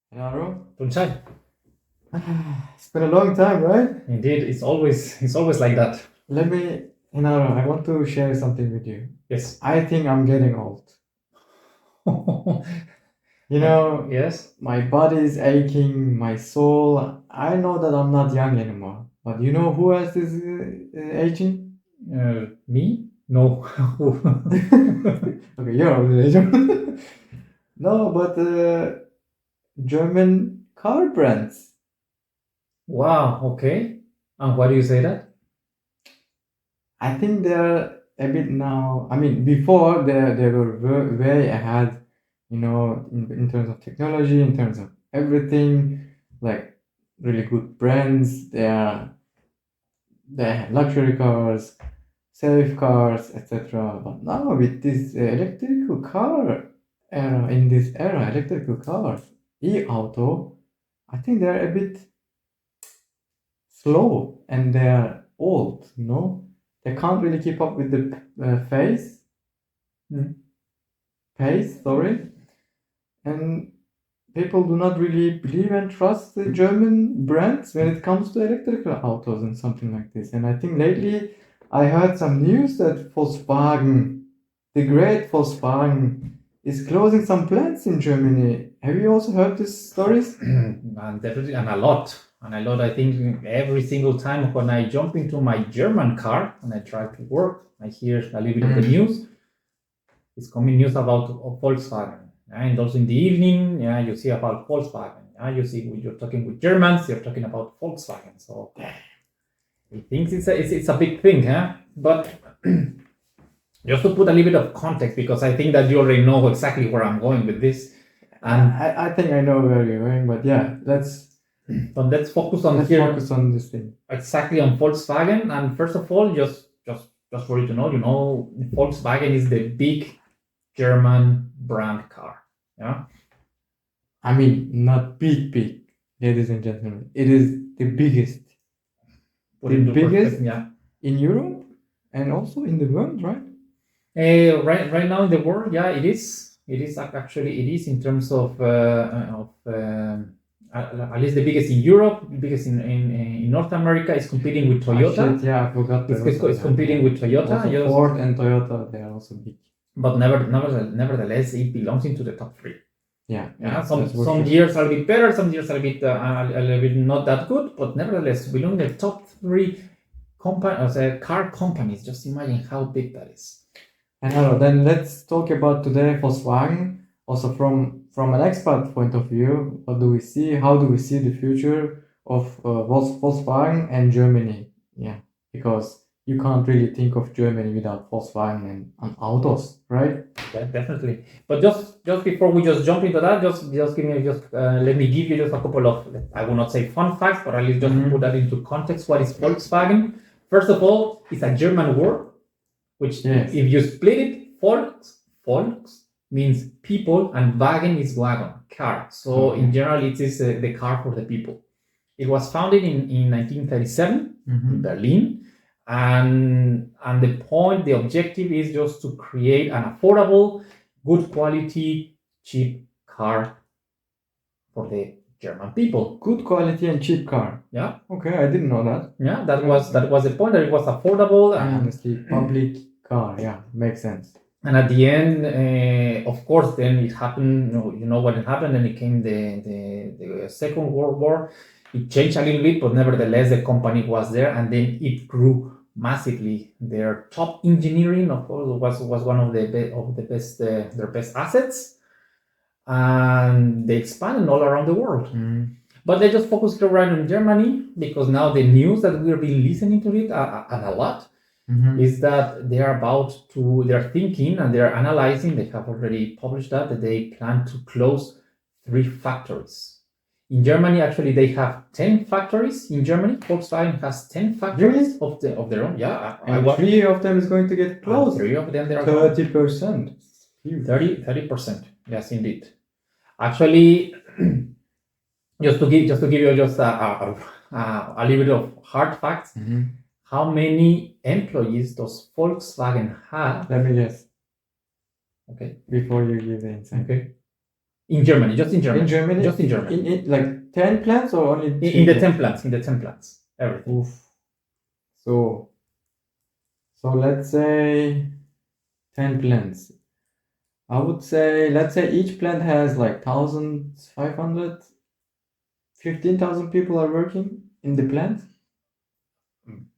Hello. Tunchai. It's been a long time, right? Indeed, it's always like that. Hinaro, I want to share something with you. Yes. I think I'm getting old. You know, Yes. my body is aching, my soul. I know that I'm not young anymore. But you know who else is aging? Me? No. Okay, you're already aging. No, but German car brands. Wow. Okay. And why do you say that? I think they're a bit now. I mean, before they were way ahead, in terms of technology, in terms of everything, like really good brands. They have luxury cars, safe cars, etc. But now with this electrical car era, in this era, electrical cars, e-auto, I think they're a bit slow and they're old. They can't really keep up with the Hmm. pace, sorry, and people do not really believe and trust the German brands when it comes to electrical autos and something like this. And I think lately I heard some news that Volkswagen, the great Volkswagen, is closing some plants in Germany. Have you also heard these stories? And definitely, and a lot. And a lot. I think every single time when I jump into my German car and I try to work, I hear a little bit of the news. It's coming news about Volkswagen. And also in the evening, yeah, you see about Volkswagen. Yeah, you see when you're talking with Germans, you're talking about Volkswagen. So he thinks it's a big thing, huh? But just to put a little bit of context, because I think that you already know exactly where I'm going with this. And I think I know where you're going, but yeah, but let's focus on focus on this thing. Exactly on Volkswagen. And first of all, just for you to know, Volkswagen is the big German brand car. Yeah. I mean, not big, ladies and gentlemen. It is the biggest. Yeah. In Europe and also in the world, right? Right now in the world, yeah, it is. It is in terms of at least the biggest in Europe, the biggest in North America is competing with Toyota. Shit, yeah, I forgot. It's competing with Toyota. Also Ford and Toyota, they are also big. But nevertheless, it belongs into the top three. Yeah. Some years are a bit better, some years are a little bit not that good, but nevertheless, belong in the top three car companies. Just imagine how big that is. And hello, then let's talk about today Volkswagen. Also from an expert point of view, what do we see? How do we see the future of Volkswagen and Germany? Yeah, because you can't really think of Germany without Volkswagen and autos, right? Yeah, definitely. But just before we just jump into that, just give me let me give you just a couple of, I will not say fun facts, but at least just to put that into context. What is Volkswagen? First of all, it's a German word, which if you split it, Volks means people and Wagen is wagon, car. So in general, it is the car for the people. It was founded in 1937 in Berlin. And the objective is just to create an affordable, good quality, cheap car for the German people. Good quality and cheap car. Yeah. Okay, I didn't know that. Yeah, that was the point, that it was affordable and honestly public car. Yeah, makes sense. And at the end, of course, then it happened. You know what happened, and it came the Second World War. It changed a little bit, but nevertheless, the company was there, and then it grew massively. Their top engineering, of course, was one of the best their best assets, and they expanded all around the world. But they just focused around in Germany, because now the news that we've been listening to it and a lot is that they're thinking and they're analyzing. They have already published that they plan to close 3 factories. In Germany, actually, they have 10 factories. In Germany, Volkswagen has 10 factories of their own. Yeah, and 3 of them is going to get closed. 3 of them, they are 30%. 30%. Yes, indeed. Actually, just to give you just a little bit of hard facts. How many employees does Volkswagen have? Let me guess. Okay. Before you give the insight. Okay. In Germany, just in Germany. In Germany? Just in Germany. In like 10 plants or only In the 10 plants? plants, in the 10 plants, everything. Oof. So let's say 10 plants. I would say, let's say each plant has like 1,500, 15,000 people are working in the plant.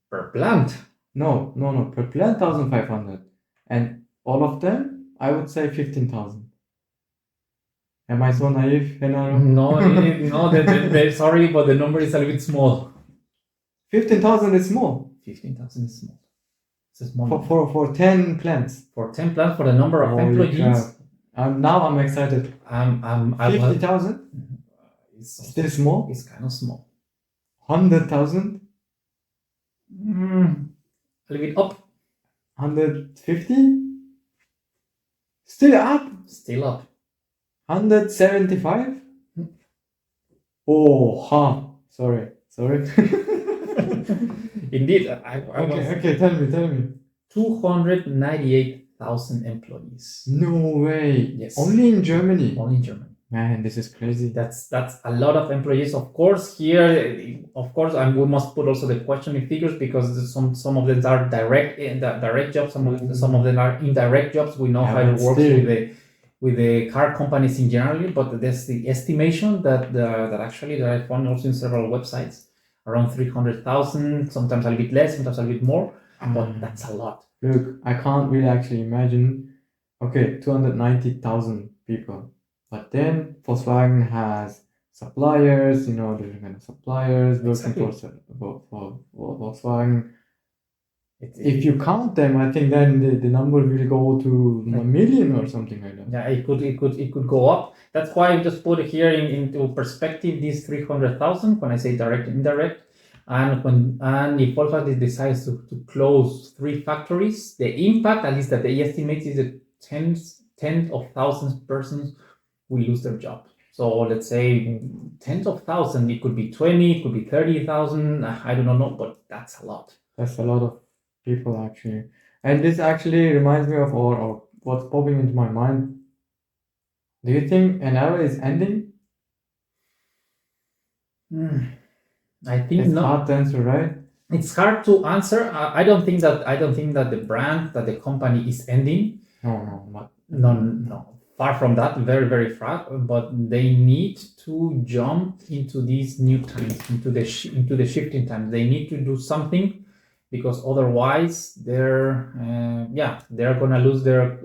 Per plant. No, per plant 1,500. And all of them, I would say 15,000. Am I so naive, Genaro? No, sorry, but the number is a little bit small. 15,000 is small. 15,000 is small. It's a small For 10 plants. For 10 plants, for the number of Holy employees. crap. Now I'm excited. 50,000? Still small? It's kind of small. 100,000? A little bit up. 150? Still up? Still up. 175? Oh, sorry. Indeed. Okay, tell me. 298,000 employees. No way. Yes. Only in Germany. Only in Germany. Man, this is crazy. That's a lot of employees. Of course, here, and we must put also the question in figures, because some of them are direct jobs. Some of them are indirect jobs. We know how it works with the car companies in general, but that's the estimation that actually that I found also in several websites, around 300,000, sometimes a little bit less, sometimes a little bit more, but that's a lot. Look, I can't really actually imagine. Okay, 290,000 people, but then Volkswagen has suppliers. Different kind of suppliers working for Volkswagen. If you count them, I think then the number will go to a million or something like that. Yeah, it could go up. That's why I just put here into perspective these 300,000 when I say direct and indirect. And if Volkswagen decides to close 3 factories, the impact, at least that they estimate, is that tens of thousands of persons will lose their job. So let's say tens of thousands. It could be 20, it could be 30,000. I don't know, but that's a lot. That's a lot of people actually. And this actually reminds me of or what's popping into my mind. Do you think an era is ending? I think it's not. Hard to answer, right? It's hard to answer. I don't think that the brand, that the company is ending. No. Far from that, very, very far. But they need to jump into these new times, into the shifting times. They need to do something, because otherwise they're gonna lose their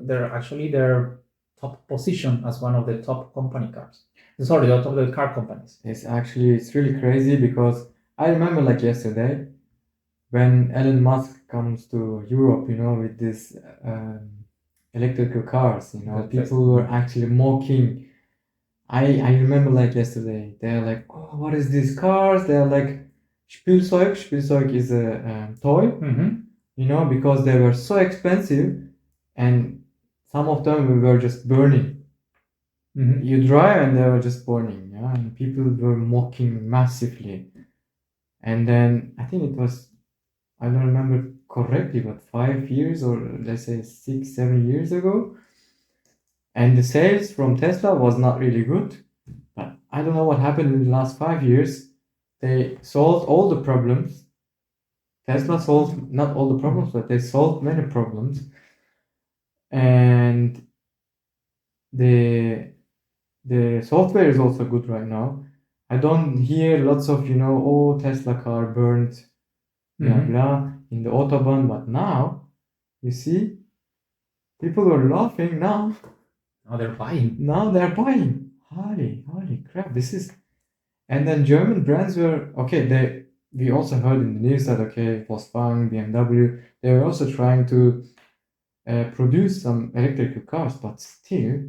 top position as one of the top company cars. Sorry, the top of the car companies. It's really crazy, because I remember like yesterday when Elon Musk comes to Europe, with this electrical cars. People were actually mocking. I remember like yesterday, they're like, oh, what is these cars? They're like Spielzeug. Spielzeug is a toy, because they were so expensive, and some of them were just burning. You drive and they were just burning, and people were mocking massively. And then I think it was, I don't remember correctly, but 5 years, or let's say 6-7 years ago, and the sales from Tesla was not really good. But I don't know what happened in the last 5 years. They solved all the problems. Tesla solved not all the problems, but they solved many problems. And the software is also good right now. I don't hear lots of, Tesla car burned, blah, blah, in the Autobahn. But now, you see, people are laughing now. Now they're buying. Holy crap, this is... And then German brands were... Okay, we also heard in the news that, Volkswagen, BMW, they were also trying to produce some electrical cars, but still,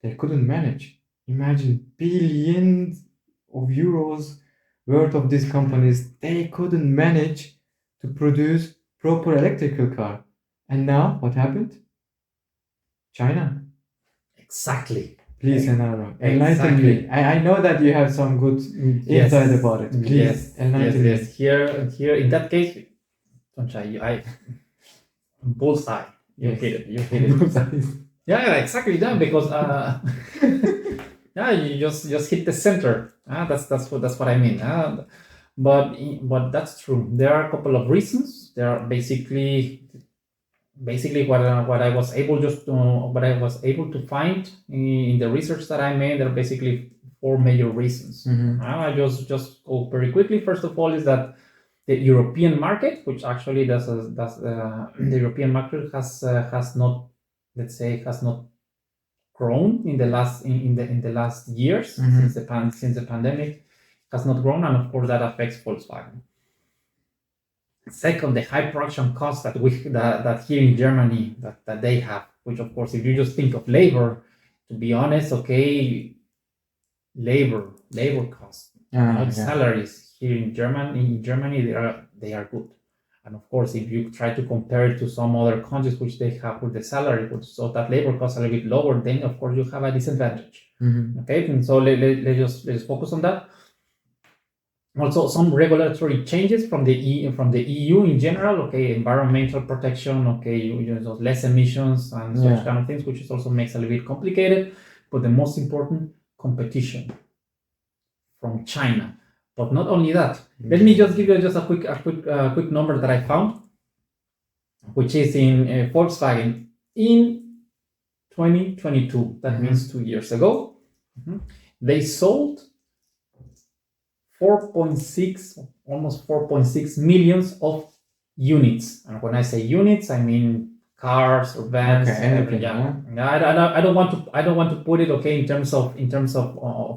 they couldn't manage. Imagine billions of euros worth of these companies. They couldn't manage to produce proper electrical car. And now, what happened? China. Exactly. Please, Genaro, enlighten me. I know that you have some good insight about it. Please, enlighten me. Yes. Here, in that case, bullseye. You hit it. Bullseye. Yeah, exactly that, because Yeah, you just hit the center. That's what I mean. But that's true. There are a couple of reasons. There are basically what I was able to find in the research that I made. There are basically four major reasons. I just go very quickly. First of all, is that the European market, which actually the European market has not, let's say, has not grown in the last years, since the pandemic, has not grown, and of course that affects Volkswagen. Second, the high production costs that here in Germany that they have, which of course, if you just think of labor, to be honest, okay, labor costs, salaries here in Germany they are good. And of course, if you try to compare it to some other countries which they have with the salary, so that labor costs are a little bit lower, then of course you have a disadvantage. Okay, and so let's just focus on that. Also, some regulatory changes from the EU in general. Okay, environmental protection. Okay, you know, less emissions and such kind of things, which also makes it a little bit complicated. But the most important, competition from China. But not only that. Let me just give you just a quick number that I found, which is in Volkswagen in 2022. That means 2 years ago. They sold 4.6, almost 4.6 millions of units. And when I say units, I mean cars or vans. Anything, I don't want to put it in terms of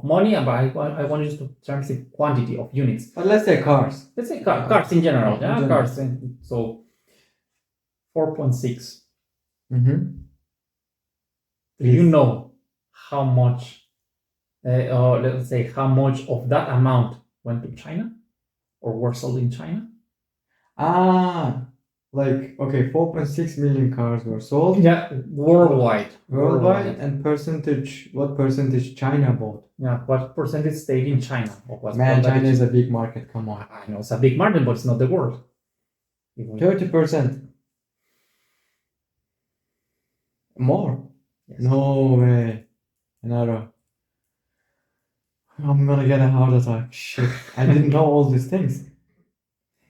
money, but I want just to terms the quantity of units. But let's say cars. Let's say cars in general. Cars. So 4.6. Do you know how much? Let's say how much of that amount went to China or were sold in China? Like, okay, 4.6 million cars were sold. Yeah, worldwide. And percentage, what percentage China bought? Yeah, what percentage stayed in China? China is a big market, come on. I know it's a big market, but it's not the world. 30%. More? Yes. No way. Another. I'm gonna get a heart attack. Shit. I didn't know all these things.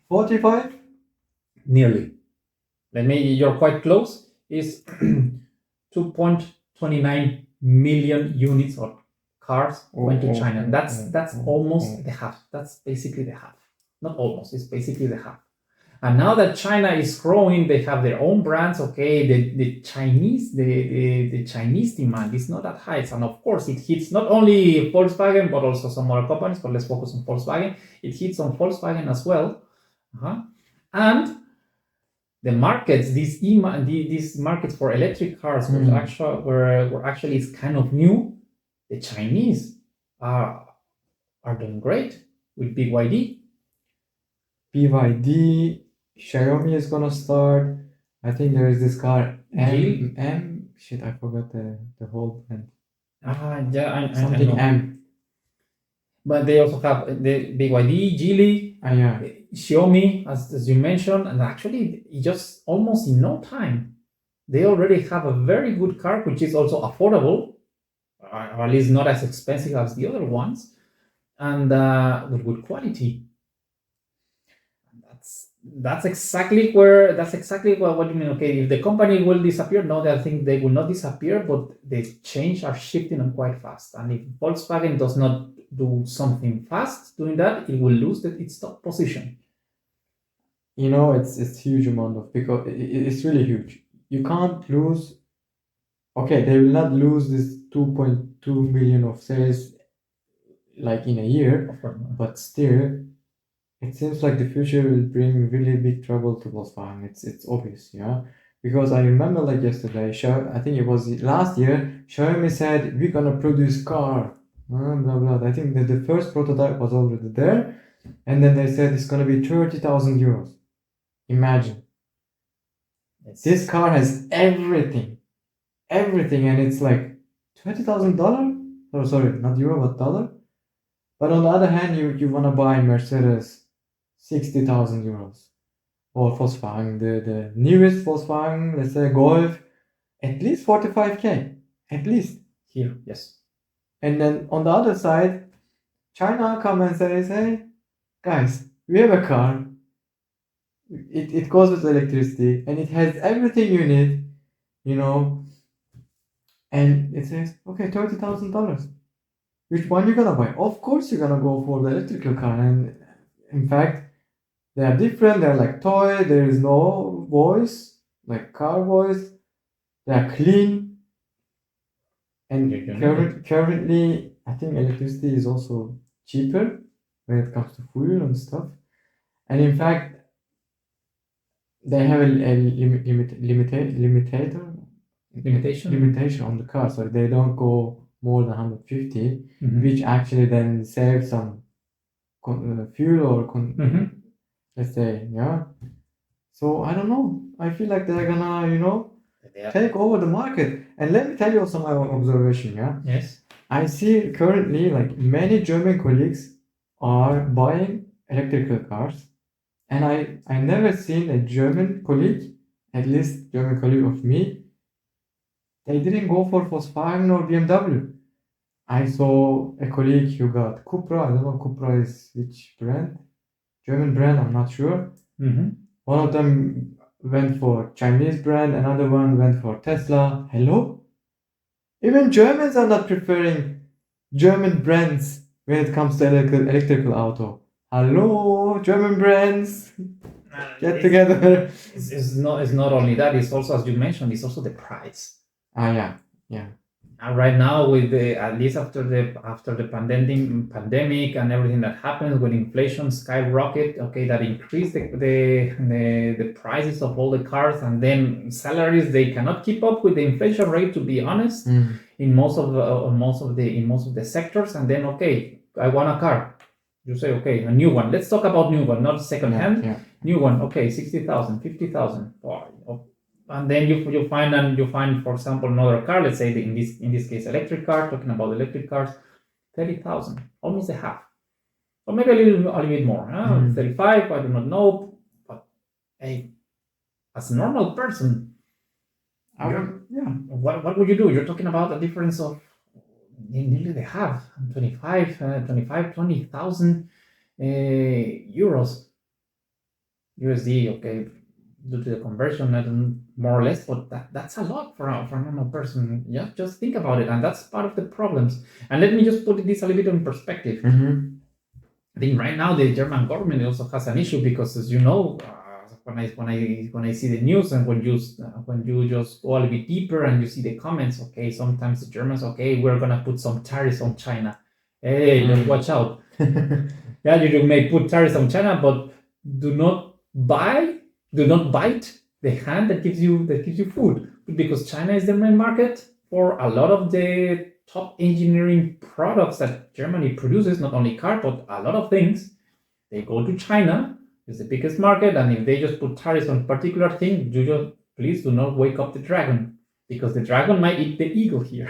45? Nearly. You're quite close. Is 2.29 million units of cars went to China. That's almost the half. That's basically the half. Not almost, it's basically the half. And now that China is growing, they have their own brands. Okay, the Chinese demand is not that high, and of course it hits not only Volkswagen but also some other companies. But let's focus on Volkswagen. It hits on Volkswagen as well, and the markets, these markets for electric cars, were actually it's kind of new. The Chinese are doing great with BYD. Xiaomi is gonna start. I think there is this car M. Shit, I forgot the whole brand. Something M. But they also have the BYD, Geely, Xiaomi, as you mentioned, and actually just almost in no time, they already have a very good car, which is also affordable, or at least not as expensive as the other ones, and with good quality. That's exactly what you mean. Okay, if the company will disappear, no, I think they will not disappear, but the change are shifting on quite fast. And if Volkswagen does not do something fast doing that, it will lose its top position. You know, it's huge amount of, because it's really huge. You can't lose. Okay, they will not lose this 2.2 million of sales like in a year, but still. It seems like the future will bring really big trouble to Volkswagen. It's obvious, because I remember like yesterday, I think it was last year, Xiaomi said we're gonna produce car, blah blah. I think that the first prototype was already there, and then they said it's gonna be 30,000 euros. Imagine. This car has everything, and it's like $20,000. Oh, sorry, not euro but dollar. But on the other hand, you wanna buy Mercedes. 60,000 euros. Or Volkswagen, the newest Volkswagen, let's say Golf, at least 45k. At least. Here, yes. And then on the other side, China come and says, hey, guys, we have a car. It goes with electricity and it has everything you need, you know, and it says, okay, $30,000. Which one you gonna buy? Of course you're gonna go for the electrical car. And in fact, they are different. They're like toy. There is no voice, like car voice. They are clean. And currently, I think electricity is also cheaper when it comes to fuel and stuff. And in fact, they have a limitation on the car, so they don't go more than 150, which actually then saves some fuel or let's say, yeah. So I don't know. I feel like they're gonna, take over the market. And let me tell you also my observation, yeah. Yes. I see currently like many German colleagues are buying electrical cars, and I never seen a German colleague, at least German colleague of me, they didn't go for Volkswagen or BMW. I saw a colleague who got Cupra. I don't know Cupra is which brand, German brand. I'm not sure. One of them went for Chinese brand, another one went for Tesla. Hello? Even Germans are not preferring German brands when it comes to electrical auto. Hello, German brands, get together. It's not only that. It's also, as you mentioned, it's also the price. Yeah. And right now, with at least after the pandemic and everything that happens, when inflation skyrocket, okay, that increased the prices of all the cars, and then salaries, they cannot keep up with the inflation rate. To be honest, in most of the sectors, and then okay, I want a car. You say okay, a new one. Let's talk about new one, not second hand. Yeah. New one, okay, 60,000, 50,000. And then you find, for example, another car. Let's say in this case, electric car. Talking about electric cars, 30,000, almost a half, or maybe a little bit more. 35, I do not know. But hey, as a normal person, what would you do? You're talking about a difference of nearly the half, 20,000 euros, USD. Okay, due to the conversion, I don't, more or less, but that's a lot for a normal person. Yeah, just think about it, and that's part of the problems. And let me just put this a little bit in perspective. I think right now the German government also has an issue because, as you know, when I see the news, and when you just go a little bit deeper and you see the comments, okay, sometimes the Germans, okay, we're gonna put some tariffs on China. Hey, just watch out. Yeah, you may put tariffs on China, but do not bite the hand that gives you food, because China is the main market for a lot of the top engineering products that Germany produces, not only car, but a lot of things. They go to China. It's the biggest market, and if they just put tariffs on a particular thing, please do not wake up the dragon, because the dragon might eat the eagle here.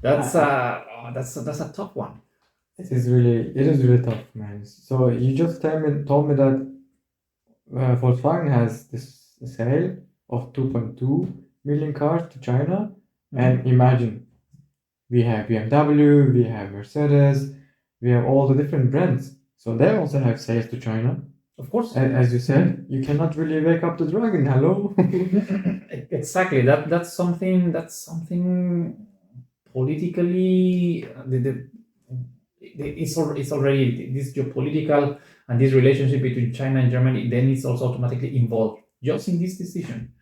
That's a tough one. It is really tough, man. So you just told me that Volkswagen has this sale of 2.2 million cars to China, and imagine we have BMW, we have Mercedes, we have all the different brands. So they also have sales to China. Of course. As you said, you cannot really wake up the dragon. Hello. Exactly. That's something politically. It's already this geopolitical, and this relationship between China and Germany. Then it's also automatically involved just in this decision.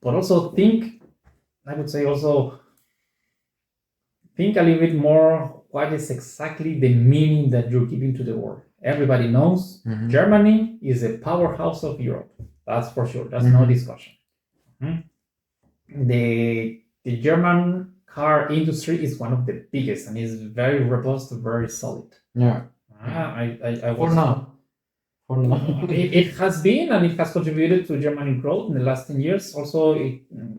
But also I would say also think a little bit more. What is exactly the meaning that you're giving to the world? Everybody knows Germany is a powerhouse of Europe. That's for sure. That's no discussion. The German car industry is one of the biggest, and is very robust, very solid. Yeah. For now. It has been, and it has contributed to Germany growth in the last 10 years. Also,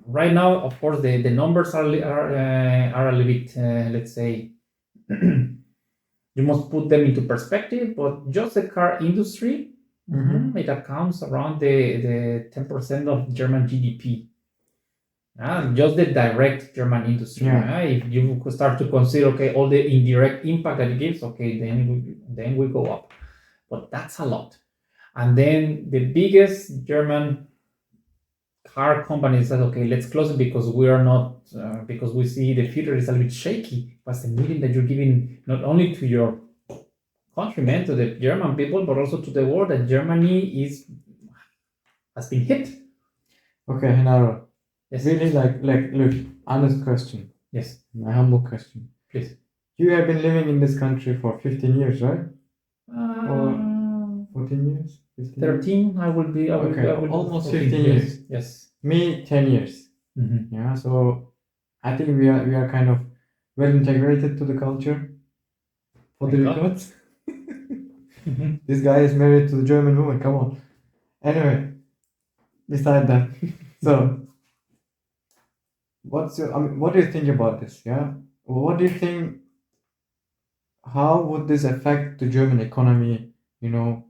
right now, of course, the numbers are a little bit, let's say, you must put them into perspective. But just the car industry, it accounts around the 10% of German GDP. Just the direct German industry. Yeah. If you could start to consider, okay, all the indirect impact that it gives, okay, then we go up. But that's a lot. And then the biggest German car company said, okay, let's close it because we are not, because we see the future is a little bit shaky. What's the meaning that you're giving not only to your countrymen, to the German people, but also to the world that Germany has been hit? Okay, Henaro. Yes. Really, look, honest question. Yes. My humble question. Please. You have been living in this country for 15 years, right? Or 14 years? 15 13, years? I will be. Almost 15 years. Yes. Me, 10 years. Mm-hmm. Yeah, so I think we are kind of well integrated to the culture. For the records. This guy is married to the German woman, come on. Anyway, beside that. So what do you think about this? Yeah, what do you think? How would this affect the German economy? Have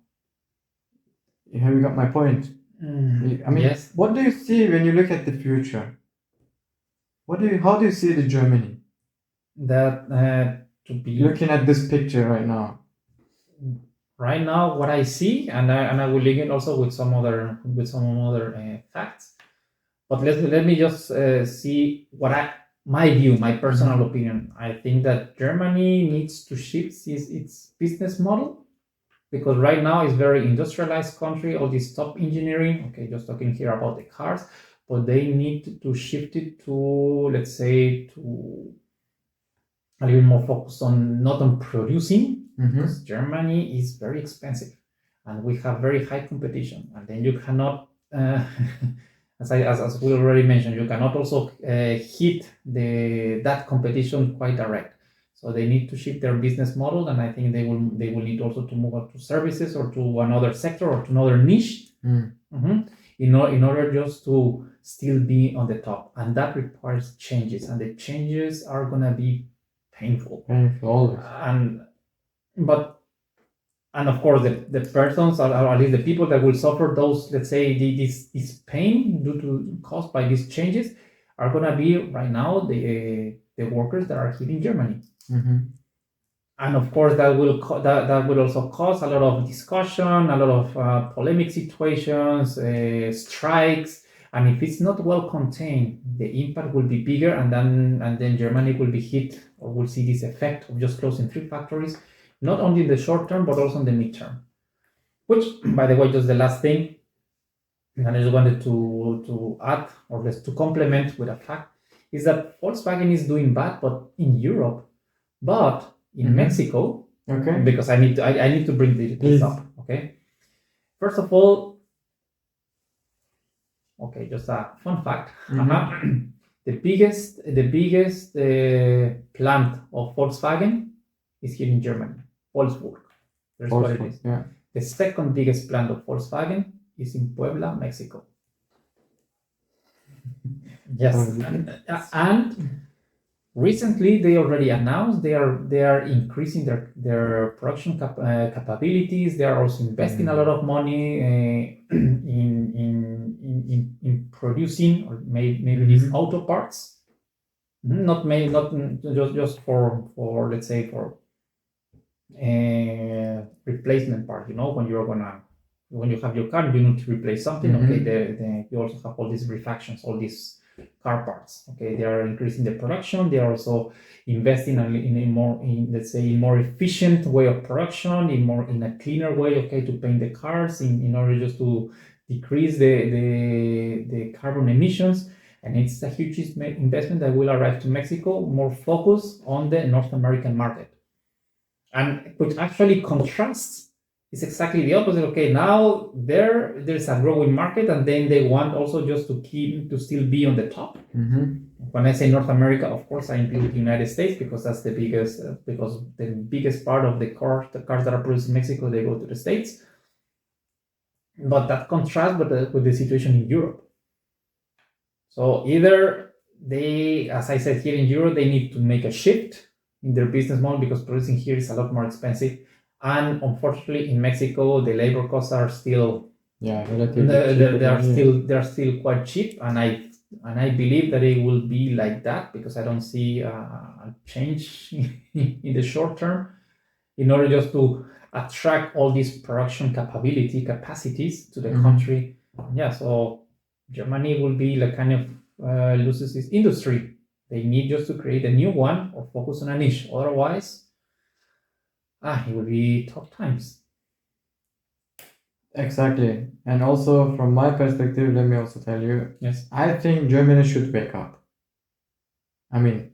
you got my point? Yes. What do you see when you look at the future? How do you see the Germany? That to be Looking at this picture right now. Right now, what I see, and I will link it also with some other facts. But let me just see my view, my personal opinion. I think that Germany needs to shift its business model, because right now it's very industrialized country, all this top engineering. Okay, just talking here about the cars, but they need to shift it to, let's say, to a little more focused on not on producing, because Germany is very expensive and we have very high competition, and then you cannot as we already mentioned, you cannot also hit that competition quite direct. So they need to shift their business model, and I think they will need also to move up to services or to another sector or to another niche, in order just to still be on the top, and that requires changes, and the changes are gonna be painful. Always. And of course, the persons, or at least the people that will suffer those, let's say, this pain caused by these changes, are gonna be right now the workers that are here in Germany. And of course, that will also cause a lot of discussion, a lot of polemic situations, strikes. And if it's not well contained, the impact will be bigger, and then Germany will be hit, or will see this effect of just closing 3 factories, not only in the short term, but also in the midterm. Which, by the way, just the last thing, and I just wanted to add, or just to complement with a fact, is that Volkswagen is doing bad, but in Europe, but in Mexico, because I need to bring this up. Okay, first of all, okay, just a fun fact. The biggest plant of Volkswagen is here in Germany, Wolfsburg. There's what it is. Yeah. The second biggest plant of Volkswagen is in Puebla, Mexico. Yes, and recently they already announced they are increasing their production capabilities. They are also investing a lot of money in producing, or maybe these auto parts, not just for let's say for replacement part. When you have your car, you need to replace something. Okay, you also have all these refactions, all these car parts. Okay, they are increasing the production. They are also investing in a more efficient way of production, in a cleaner way. Okay, to paint the cars in order just to decrease the carbon emissions. And it's a huge investment that will arrive to Mexico, more focused on the North American market, and which actually contrasts. It's exactly the opposite. Okay, now there's a growing market, and then they want also just to still be on the top. When I say North America, of course, I include the United States, because that's the biggest part of the cars that are produced in Mexico, they go to the States. But that contrasts with the situation in Europe. So either they, as I said, here in Europe, they need to make a shift in their business model, because producing here is a lot more expensive. And unfortunately, in Mexico, the labor costs are still relatively cheap. They are still quite cheap, and I and I believe that it will be like that because I don't see a change in the short term. In order just to attract all these production capacities to the country, yeah. So Germany will be like kind of loses its industry. They need just to create a new one or focus on a niche. Otherwise, it will be tough times. Exactly. And also, from my perspective, let me also tell you, Yes. I think Germany should wake up. I mean,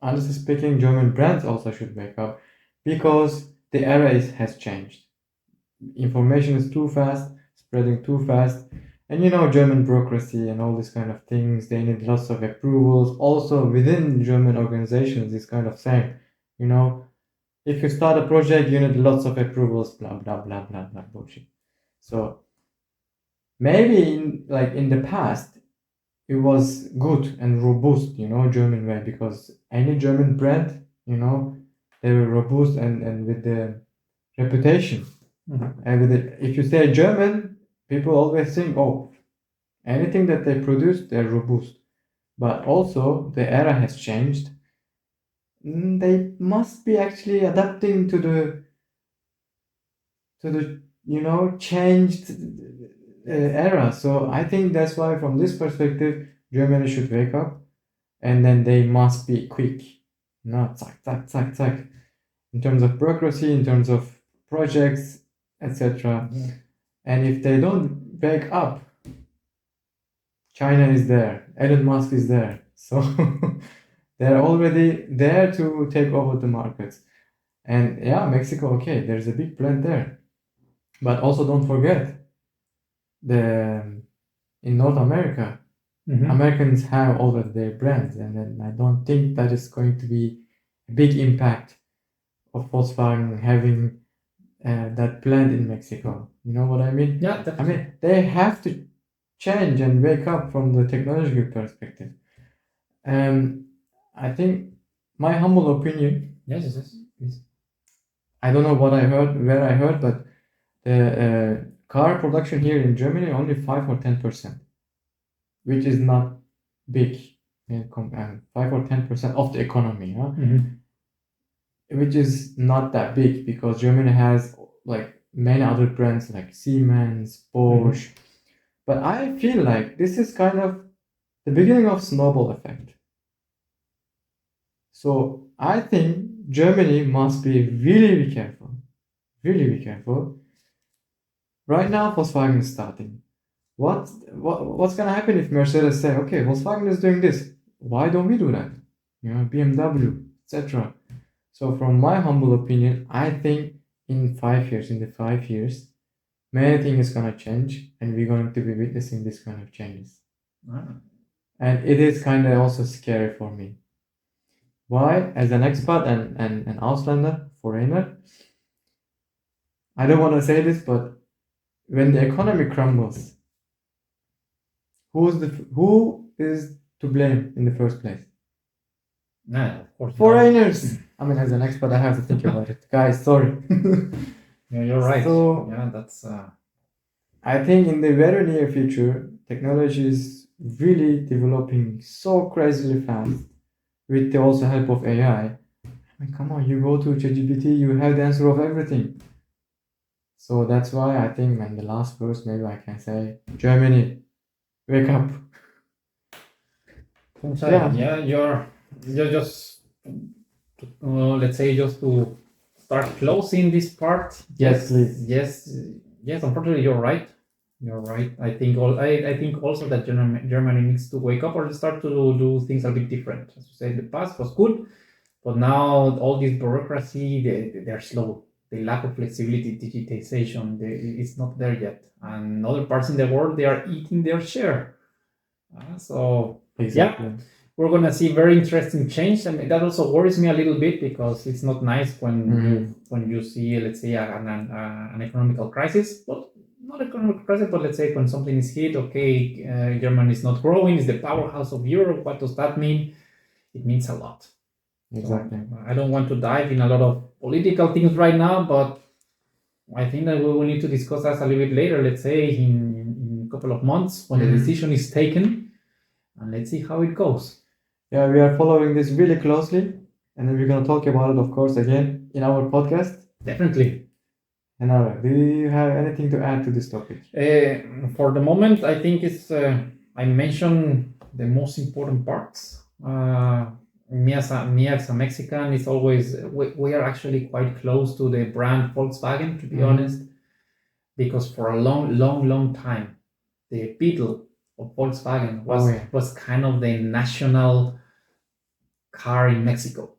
honestly speaking, German brands also should wake up because the has changed. Information is too fast, spreading too fast. And German bureaucracy and all these kind of things, they need lots of approvals. Also, within German organizations, this kind of saying, you know, if you start a project, you need lots of approvals, blah, blah, blah, blah, blah, bullshit. So maybe in the past, it was good and robust, German way, because any German brand, they were robust and with the reputation. And if you say German, people always think, oh, anything that they produce, they're robust. But also, the era has changed. They must be actually adapting to the changed era. So I think that's why, from this perspective, Germany should wake up, and then they must be quick, not zack, zack, zack, zack, in terms of bureaucracy, in terms of projects, etc. And if they don't wake up, China is there, Elon Musk is there, so they're already there to take over the markets. And yeah, Mexico, okay, there's a big plant there, but also don't forget in North America, Americans have already their brands, and then I don't think that is going to be a big impact of Volkswagen having that plant in Mexico. You know what I mean? Yeah, definitely. I mean, they have to change and wake up from the technological perspective. I think my humble opinion. Yes. I don't know what I heard, where I heard, but the car production here in Germany only 5 or 10%, which is not big. 5 or 10% of the economy, which is not that big because Germany has like many other brands like Siemens, Bosch. But I feel like this is kind of the beginning of snowball effect. So I think Germany must be really be careful. Really be careful. Right now, Volkswagen is starting. What's gonna happen if Mercedes say, okay, Volkswagen is doing this, why don't we do that? BMW, etc. So from my humble opinion, I think in the 5 years, many things is gonna change, and we're going to be witnessing this kind of changes. And it is kind of also scary for me. Why? As an expat and an Auslander, foreigner, I don't want to say this, but when the economy crumbles, who is to blame in the first place? Of course. Foreigners. I mean, as an expat, I have to think about it, guys. Sorry. Yeah, you're right. So yeah, that's. I think in the very near future, technology is really developing so crazily fast, with the also help of AI. I mean, come on, you go to ChatGPT, you have the answer of everything. So that's why I think, man, the last verse, maybe I can say, Germany, wake up. Yeah, you're just let's say just to start closing this part. Yes, please. Yes. Unfortunately, you're right. I think I think also that Germany needs to wake up or start to do things a bit different. As you say, the past was good, but now all this bureaucracy, they're slow. The lack of flexibility, digitization, it's not there yet. And other parts in the world, they are eating their share. So Exactly. yeah, we're gonna see very interesting change. I mean, that also worries me a little bit because it's not nice when you see, let's say, an economical crisis, but not economic crisis, but let's say when something is hit. Okay, Germany is not growing; it's the powerhouse of Europe. What does that mean? It means a lot. Exactly. So, I don't want to dive in a lot of political things right now, but I think that we will need to discuss that a little bit later. Let's say in a couple of months when the decision is taken. and let's see how it goes. Yeah, we are following this really closely, and then we're gonna talk about it, of course, again in our podcast. Definitely. And Ara, do you have anything to add to this topic? For the moment, I think I mentioned the most important parts. Me as a Mexican, is always we are actually quite close to the brand Volkswagen, to be honest, because for a long time, the Beetle of Volkswagen was kind of the national car in Mexico.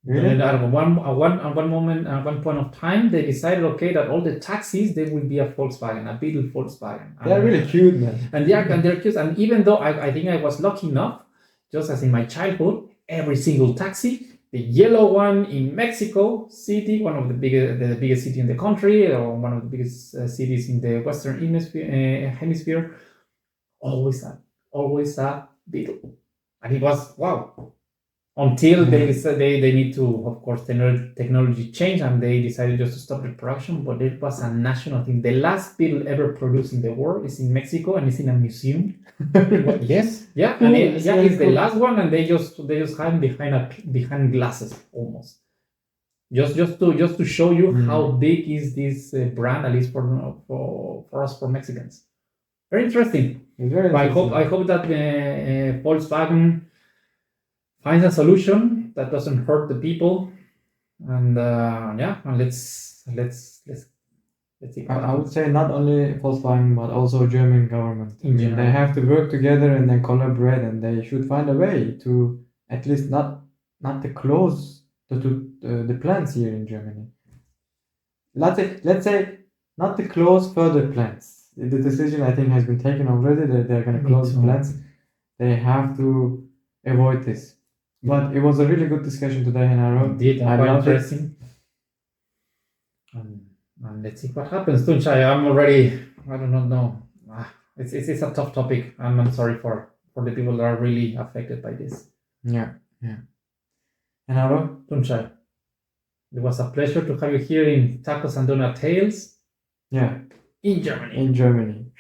Really? And at one moment, at one point of time, they decided, okay, that all the taxis, they will be a Volkswagen, a Beetle Volkswagen. They're really cute, man. And they're cute. And even though I think I was lucky enough, just as in my childhood, every single taxi, the yellow one in Mexico City, one of the biggest city in the country, or one of the biggest cities in the Western hemisphere, always a Beetle. And it was, wow. Until they said they need to, of course, technology change, and they decided just to stop the production. But it was a national thing. The last Beetle ever produced in the world is in Mexico, and it's in a museum. Yes, yeah, and it's the last one, and they just hide behind glasses almost. Just to show you how big is this brand, at least for us, for Mexicans. Very interesting. Very interesting. I hope that Volkswagen finds a solution that doesn't hurt the people, and and let's see. I would say not only Volkswagen but also German government. In general. They have to work together and then collaborate, and they should find a way to at least not to close the plants here in Germany. Let's say not to close further plants. The decision, I think, has been taken already that they're going to close plants. They have to avoid this. But it was a really good discussion today, Henaro. Indeed, quite interesting. And let's see what happens. Tunchai, I'm already, I do not know. It's a tough topic. I'm sorry for the people that are really affected by this. Yeah. Henaro? Tunchai, it was a pleasure to have you here in Tacos and Döner Tales. Yeah. In Germany.